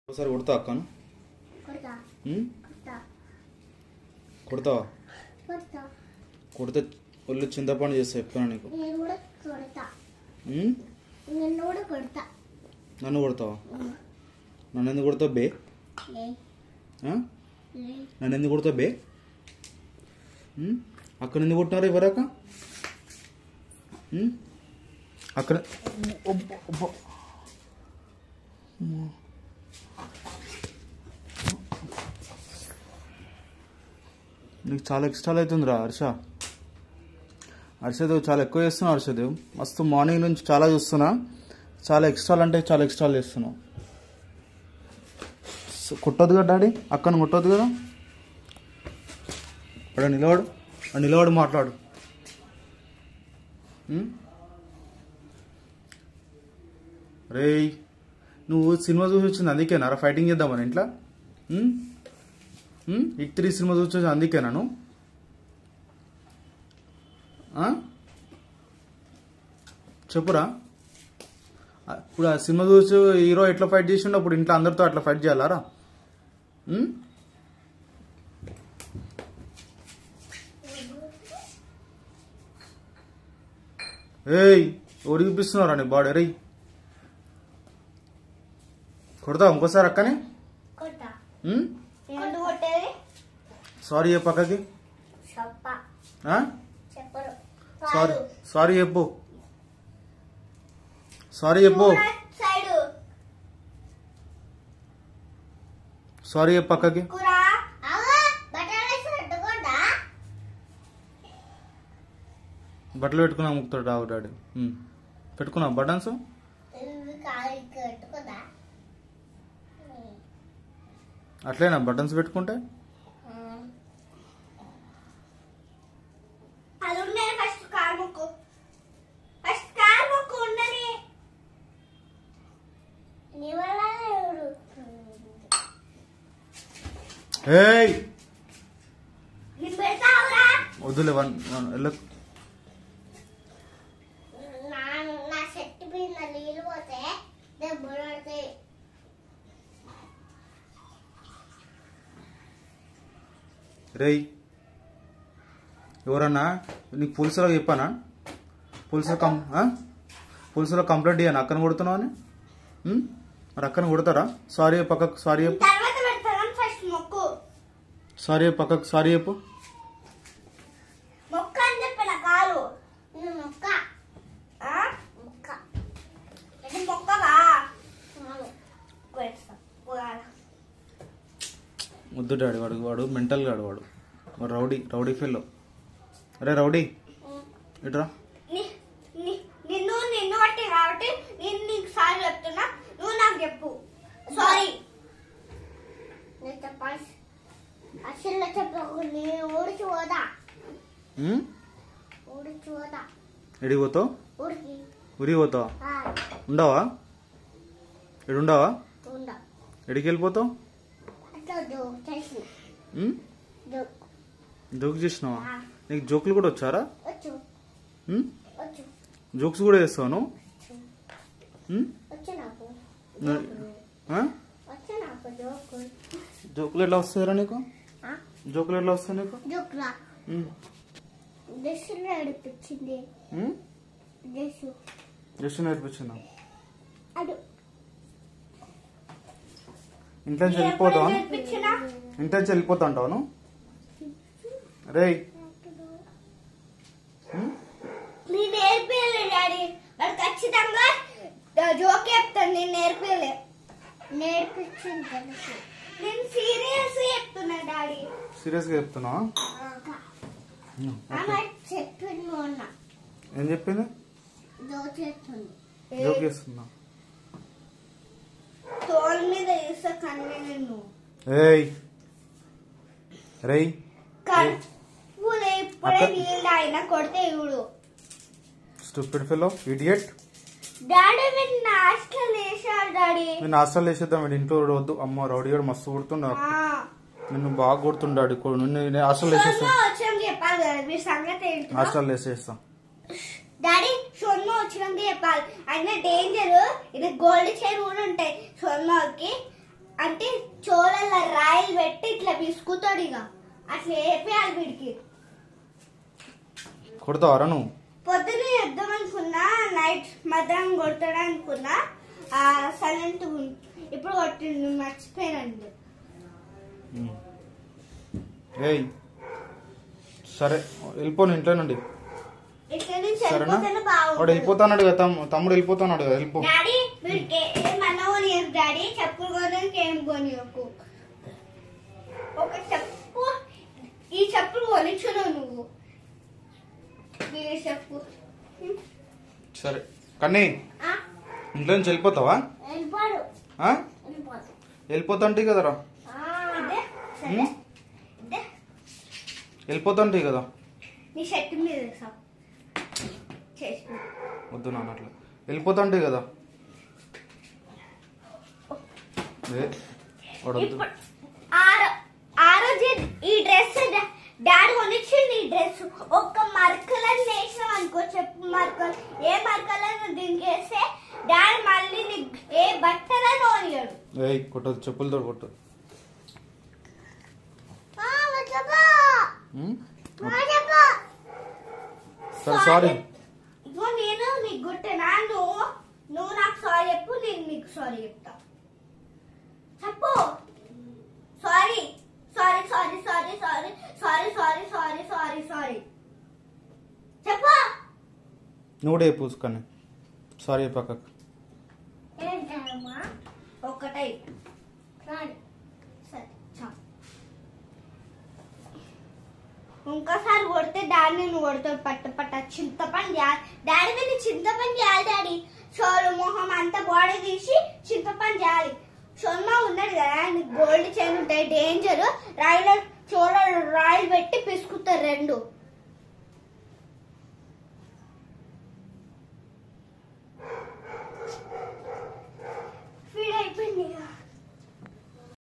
ఒకసారి కొడతా అక్కను కొడతావా? కొడితే ఒళ్ళు చింతపండు చేస్తా చెప్తాను నీకు. నన్ను కొడతావా? నన్ను ఎందుకు కొడతావు బే? నన్ను ఎందుకు కొడతావు బే? అక్కడ ఎందుకు కొట్టినారు ఎవరాక? అక్కడ నీకు చాలా ఎక్స్ట్రాలు అవుతుందిరా హర్షదేవ్ చాలా ఎక్కువ చేస్తున్నావు. హర్షదేవ్ మస్తు మార్నింగ్ నుంచి చాలా చూస్తున్నా, చాలా ఎక్స్ట్రాలు అంటే చాలా ఎక్స్ట్రాలు చేస్తున్నావు. కొట్టొద్దు కదా డాడీ, అక్కను కొట్టొద్దు కదా. అక్కడ నిలబడు మాట్లాడు. రేయ్ నువ్వు సినిమా చూసి వచ్చింది అందుకేనా ఫైటింగ్ చేద్దామని ఇంట్లో? ఇక్ 3 సినిమా చూసి అందుకేనా నువ్వు? చెప్పురా. ఇప్పుడు ఆ సినిమా చూసి హీరో ఎట్లా ఫైట్ చేసిండు, అప్పుడు ఇంట్లో అందరితో అట్లా ఫైట్ చేయాలారా? ఏయ్ ఎవరు చూపిస్తున్నారా నీ బాడీ? రేయ్ కొడతావు ఇంకోసారి అక్కనే? సారీ చెప్పు అక్కకి. సారీ చెప్పు. సారీ చెప్పు. సారీ చెప్పు అక్కకి. బట్టలు పెట్టుకున్నా ముక్తాడు రావు డాడీ. పెట్టుకున్నా బటన్స్? అట్లేనా బటన్స్ పెట్టుకుంటే? వద్దులే వెళ్ళకు. రేయ్ ఎవరన్నా నీకు పోలీసులకు చెప్పానా? పోలీసులో కంప్లైంట్ ఇయ్యాను అక్కను కొడుతున్నావు అని. మరి అక్కను కొడతారా? సారీ పక్కకు. సారీ చెప్పు. సారీ పక్కకు. సారీ చెప్పు. ముద్దు డాడీ వాడు మెంటల్ గాడు వాడు రౌడీ ఫెల్లో. అరే రౌడీ ఇట్రా. నిన్ను బట్టి కాబట్టి నేను నీకు సారీ చెప్తున్నా, నువ్వు నాకు చెప్పు. సారీ అసలు చెప్పు. ఊరికి పోదా? ఎడికి పోతావు? ఊరికి పోతావా? ఉండవా? ఎడు ఉండవా? ఎడికి వెళ్ళిపోతావు? జోక్ చేసినావా? నీకు జోకులు కూడా వచ్చారా? జోక్స్ కూడా వేస్తావు నువ్వు? జోకులు ఎట్లా వస్తాయరా నీకు? జోకులు ఎట్లా వస్తాయి నీకు? జస్ట్ నేర్పించిందా? ఇంట్లో వెళ్ళిపోతావు? ఇంట్లో వెళ్ళిపోతా అంటావు నువ్వు? రేయ్ నేను నేర్పియలే డాడీ, వాడు ఖచ్చితంగా జోక్ చెప్తాను. నేను నేర్పియలే, నేర్పించింది. నేను సీరియస్ చెప్తున్నా డాడీ. సీరియస్ గా చెప్తున్నావా? ఏం చెప్పింది? జోక్ చేస్తున్నా. తోల్ మీద వేస్తా కన్నే నిన్ను. ఏయ్ రేయ్ కొడితే ఇవుడు. Stupid fellow, idiot. డాడీ మీరు హాస్టల్ వేసారు డాడీ. నేను హాస్టల్ వేసేద్దాం. ఇంట్లో వద్దు. అమ్మ రౌడీ గారు మస్తు కొడుతుండ, నిన్ను బాగా కొడుతుండాడు. నేను హాస్టల్ వేసేస్తా. హాస్టల్ వేసేస్తా డాడీ. సొన్న వచ్చినాక చెప్పాలి. అయినా డేంజర్. ఇది గోల్డ్ చైన్ కూడా ఉంటాయి సొన్నకి. అంటే చోళల్లో రాయిలు పెట్టి ఇట్లా పిసుకుతాడు ఇక అట్లా వేపేయాలి వీడికి. కొడతావారా నువ్వు? పొద్దునే వేద్దాం అనుకున్నా, నైట్ మధ్యాహ్నం కొడతాడు అనుకున్నా, సైలెంట్ ఇప్పుడు కొట్టిండు, మర్చిపోయానండి. ఏయ్ సరే వెళ్ళిపోను ఇంట్లో నుండి. ఇట్లా నుంచి సరేనా? వెళ్ళిపోతేనే వాడు బాగుంటుంది. వెళ్ళిపోతాన్నాడు కదా, తమ్ముడు వెళ్ళిపోతాన్నాడు కదా, వెళ్ళిపో. డాడీ వీడికి ఏమన్నా కొనియకు డాడీ, చెప్పులు కొనడానికి ఏం కొనియకు. ఒక చెప్పు, ఈ చెప్పులు కొనిచ్చును నువ్వు, ఈ చెప్పు. సరే కానీ ఇంట్లో నుంచి వెళ్ళిపోతావా? వెళ్ళిపోడు. ఆ? వెళ్ళిపోతాంటే కదరా, ఇదే సరే, ఇదే వెళ్ళిపోతాంటే కదా. నీ షర్ట్ మీద చేసి వద్దు నాన్న అట్లా, వెళ్ళిపోతాంటే కదా. వాడు వద్దు. ఇప్పుడు ఆ రోజు ఈ డ్రెస్ డాడీ కొనిచ్చింది. ఈ డ్రెస్ ఒక్క మరకలని వేసినాం అనుకో, చెప్పు మరకలు, ఏ మరకలను దీనికి వేస్తే డాడీ మళ్ళీ ఏ బట్టలను కొనియాడు. ఏయ్ కొట్టదు, చెప్పులతో కొట్టు. సరే సారీ. ఇగో నేను నీకు గుట్టనా, నువ్వు నాకు సారీ చెప్పు, నేను నీకు సారీ చెప్తా. చెప్పు. Sorry sorry sorry sorry sorry sorry sorry sorry sorry sorry చెప్పు. నువ్వు కూడా పూసుకొని సారీ పక్కకు. ఒక్కటే సరే చాలు. ఇంకోసారి కొడితే డాడీ నువ్వు కొడతావు, పట్ట చింతపండు చేయాలి డాడీ, మీద చింతపండు చేయాలి డాడీ. షోలు మొహం అంతా బాడీ తీసి చింతపండు చేయాలి. సొమ్మ ఉన్నది కదా, నీకు గోల్డ్ చైన్ ఉంటాయి, డేంజర్. రాయిలో చోళ రాయిలు పెట్టి పిసుకుతారు రెండు.